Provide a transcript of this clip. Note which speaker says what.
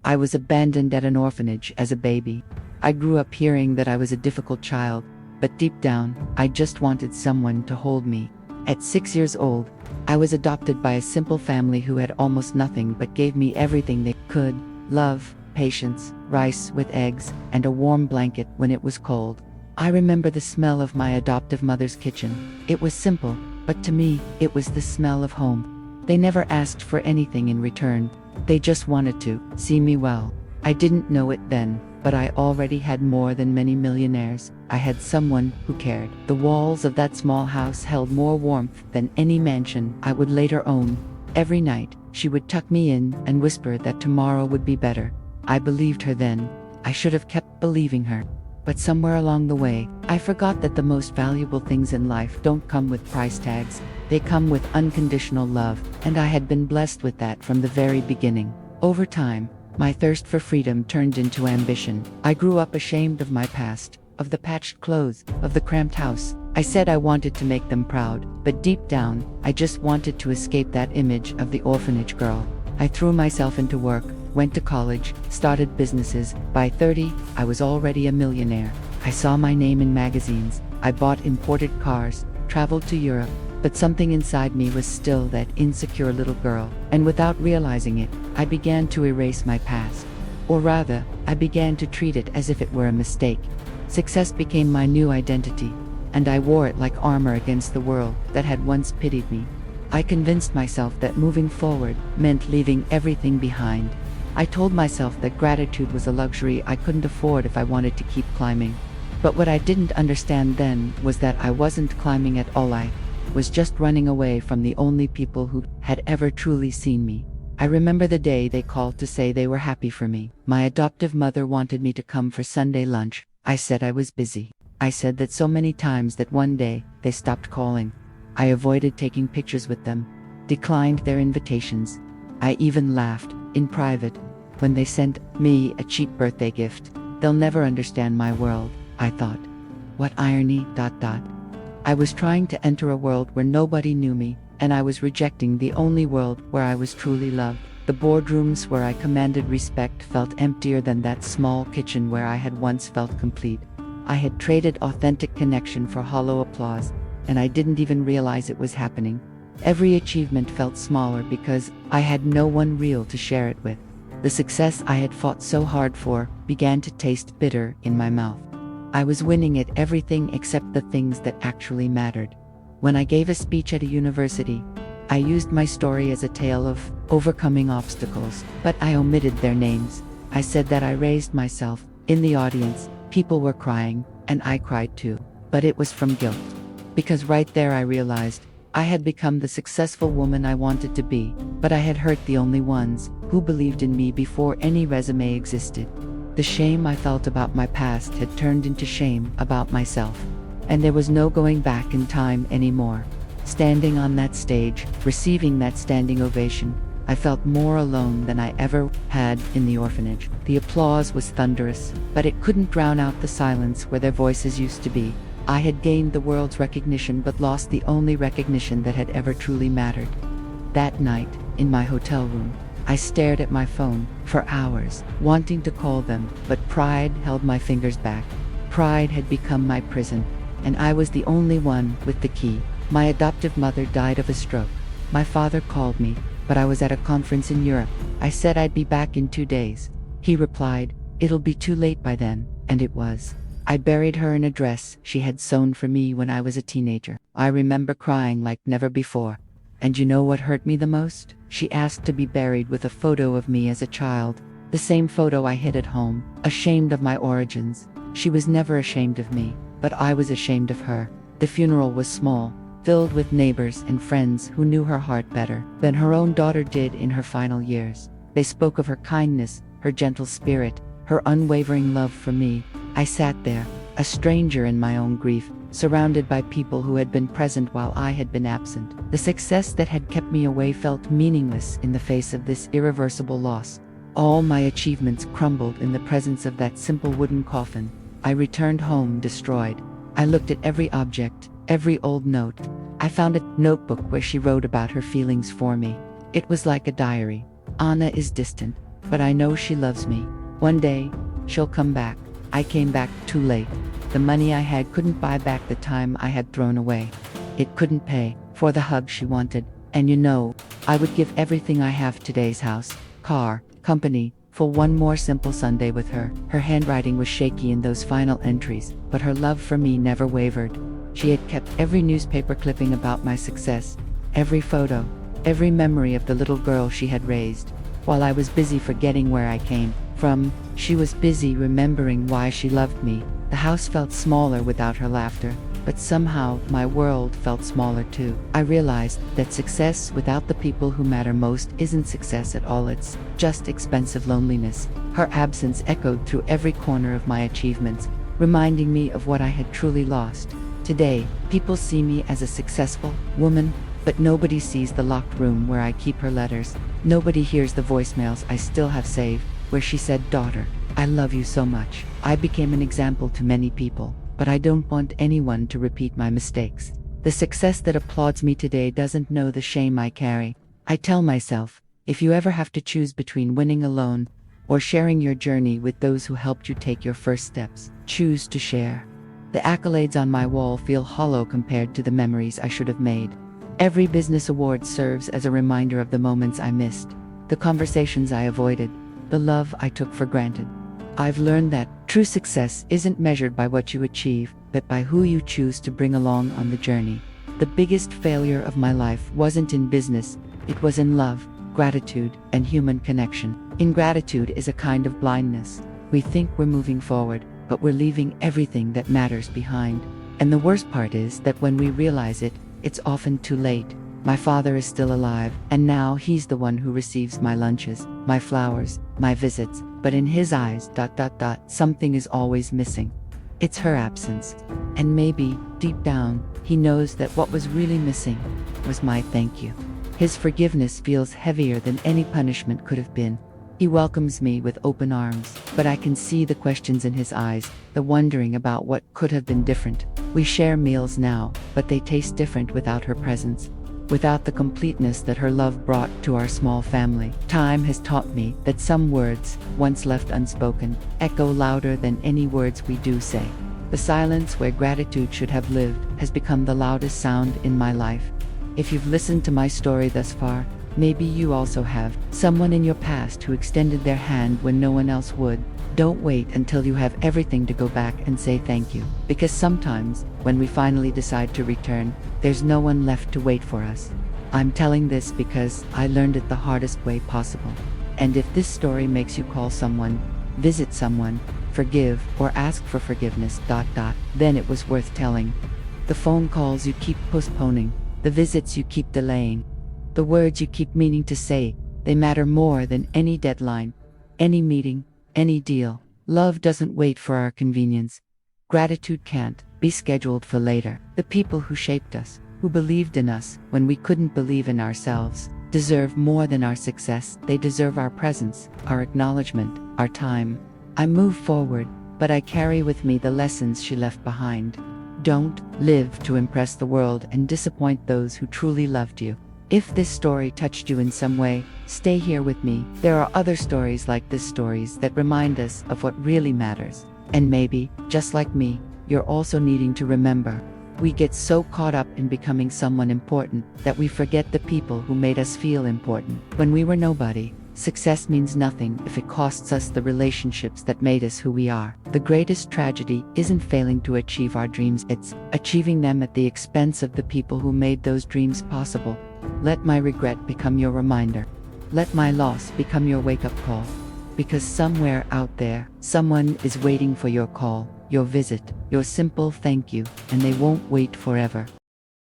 Speaker 1: I was abandoned at an orphanage as a baby. I grew up hearing that I was a difficult child, but deep down, I just wanted someone to hold me. At 6 years old, I was adopted by a simple family who had almost nothing but gave me everything they could: love, patience, rice with eggs, and a warm blanket when it was cold. I remember the smell of my adoptive mother's kitchen. It was simple, but to me, it was the smell of home. They never asked for anything in return. They just wanted to see me well. I didn't know it then, but I already had more than many millionaires. I had someone who cared. The walls of that small house held more warmth than any mansion I would later own. Every night, she would tuck me in and whisper that tomorrow would be better. I believed her then. I should have kept believing her. But somewhere along the way, I forgot that the most valuable things in life don't come with price tags. They come with unconditional love, and I had been blessed with that from the very beginning. Over time, my thirst for freedom turned into ambition. I grew up ashamed of my past, of the patched clothes, of the cramped house. I said I wanted to make them proud, but deep down, I just wanted to escape that image of the orphanage girl. I threw myself into work, went to college, started businesses. By 30, I was already a millionaire. I saw my name in magazines. I bought imported cars, traveled to Europe, but something inside me was still that insecure little girl. And without realizing it, I began to erase my past. Or rather, I began to treat it as if it were a mistake. Success became my new identity, and I wore it like armor against the world that had once pitied me. I convinced myself that moving forward meant leaving everything behind. I told myself that gratitude was a luxury I couldn't afford if I wanted to keep climbing. But what I didn't understand then was that I wasn't climbing at all. I was just running away from the only people who had ever truly seen me. I remember the day they called to say they were happy for me. My adoptive mother wanted me to come for Sunday lunch. I said I was busy. I said that so many times that one day they stopped calling. I avoided taking pictures with them, declined their invitations. I even laughed, in private, when they sent me a cheap birthday gift. They'll never understand my world, I thought. What irony. I was trying to enter a world where nobody knew me, and I was rejecting the only world where I was truly loved. The boardrooms where I commanded respect felt emptier than that small kitchen where I had once felt complete. I had traded authentic connection for hollow applause, and I didn't even realize it was happening. Every achievement felt smaller because I had no one real to share it with. The success I had fought so hard for began to taste bitter in my mouth. I was winning at everything except the things that actually mattered. When I gave a speech at a university, I used my story as a tale of overcoming obstacles, but I omitted their names. I said that I raised myself. In the audience, people were crying, and I cried too. But it was from guilt. Because right there I realized I had become the successful woman I wanted to be, but I had hurt the only ones who believed in me before any resume existed. The shame I felt about my past had turned into shame about myself, and there was no going back in time anymore. Standing on that stage, receiving that standing ovation, I felt more alone than I ever had in the orphanage. The applause was thunderous, but it couldn't drown out the silence where their voices used to be. I had gained the world's recognition but lost the only recognition that had ever truly mattered. That night, in my hotel room, I stared at my phone for hours, wanting to call them, but pride held my fingers back. Pride had become my prison, and I was the only one with the key. My adoptive mother died of a stroke. My father called me, but I was at a conference in Europe. I said I'd be back in 2 days. He replied, "It'll be too late by then," and it was. I buried her in a dress she had sewn for me when I was a teenager. I remember crying like never before. And you know what hurt me the most? She asked to be buried with a photo of me as a child, the same photo I hid at home, ashamed of my origins. She was never ashamed of me, but I was ashamed of her. The funeral was small, filled with neighbors and friends who knew her heart better than her own daughter did in her final years. They spoke of her kindness, her gentle spirit, her unwavering love for me. I sat there, a stranger in my own grief, surrounded by people who had been present while I had been absent. The success that had kept me away felt meaningless in the face of this irreversible loss. All my achievements crumbled in the presence of that simple wooden coffin. I returned home destroyed. I looked at every object, every old note. I found a notebook where she wrote about her feelings for me. It was like a diary. Anna is distant, but I know she loves me. One day, she'll come back. I came back too late. The money I had couldn't buy back the time I had thrown away. It couldn't pay for the hug she wanted. And you know, I would give everything I have today's house, car, company, for one more simple Sunday with her. Her handwriting was shaky in those final entries, but her love for me never wavered. She had kept every newspaper clipping about my success, every photo, every memory of the little girl she had raised. While I was busy forgetting where I came from, she was busy remembering why she loved me. The house felt smaller without her laughter, but somehow my world felt smaller too. I realized that success without the people who matter most isn't success at all, it's just expensive loneliness. Her absence echoed through every corner of my achievements, reminding me of what I had truly lost. Today, people see me as a successful woman, but nobody sees the locked room where I keep her letters. Nobody hears the voicemails I still have saved, where she said, "Daughter, I love you so much." I became an example to many people, but I don't want anyone to repeat my mistakes. The success that applauds me today doesn't know the shame I carry. I tell myself, if you ever have to choose between winning alone or sharing your journey with those who helped you take your first steps, choose to share. The accolades on my wall feel hollow compared to the memories I should have made. Every business award serves as a reminder of the moments I missed, the conversations I avoided, the love I took for granted. I've learned that true success isn't measured by what you achieve, but by who you choose to bring along on the journey. The biggest failure of my life wasn't in business, it was in love, gratitude, and human connection. Ingratitude is a kind of blindness. We think we're moving forward, but we're leaving everything that matters behind. And the worst part is that when we realize it, it's often too late. My father is still alive, and now he's the one who receives my lunches, my flowers, my visits, but in his eyes, something is always missing. It's her absence. And maybe, deep down, he knows that what was really missing was my thank you. His forgiveness feels heavier than any punishment could have been. He welcomes me with open arms, but I can see the questions in his eyes, the wondering about what could have been different. We share meals now, but they taste different without her presence, without the completeness that her love brought to our small family. Time has taught me that some words, once left unspoken, echo louder than any words we do say. The silence where gratitude should have lived has become the loudest sound in my life. If you've listened to my story thus far, maybe you also have someone in your past who extended their hand when no one else would. Don't wait until you have everything to go back and say thank you, because sometimes, when we finally decide to return, there's no one left to wait for us. I'm telling this because I learned it the hardest way possible. And if this story makes you call someone, visit someone, forgive, or ask for forgiveness, then it was worth telling. The phone calls you keep postponing, the visits you keep delaying, the words you keep meaning to say, they matter more than any deadline, any meeting, any deal. Love doesn't wait for our convenience. Gratitude can't be scheduled for later. The people who shaped us, who believed in us when we couldn't believe in ourselves, deserve more than our success. They deserve our presence, our acknowledgement, our time. I move forward, but I carry with me the lessons she left behind. Don't live to impress the world and disappoint those who truly loved you. If this story touched you in some way, stay here with me. There are other stories like this, stories that remind us of what really matters. And maybe, just like me, you're also needing to remember. We get so caught up in becoming someone important that we forget the people who made us feel important. When we were nobody, success means nothing if it costs us the relationships that made us who we are. The greatest tragedy isn't failing to achieve our dreams, it's achieving them at the expense of the people who made those dreams possible. Let my regret become your reminder. Let my loss become your wake-up call. Because somewhere out there, someone is waiting for your call, your visit, your simple thank you, and they won't wait forever.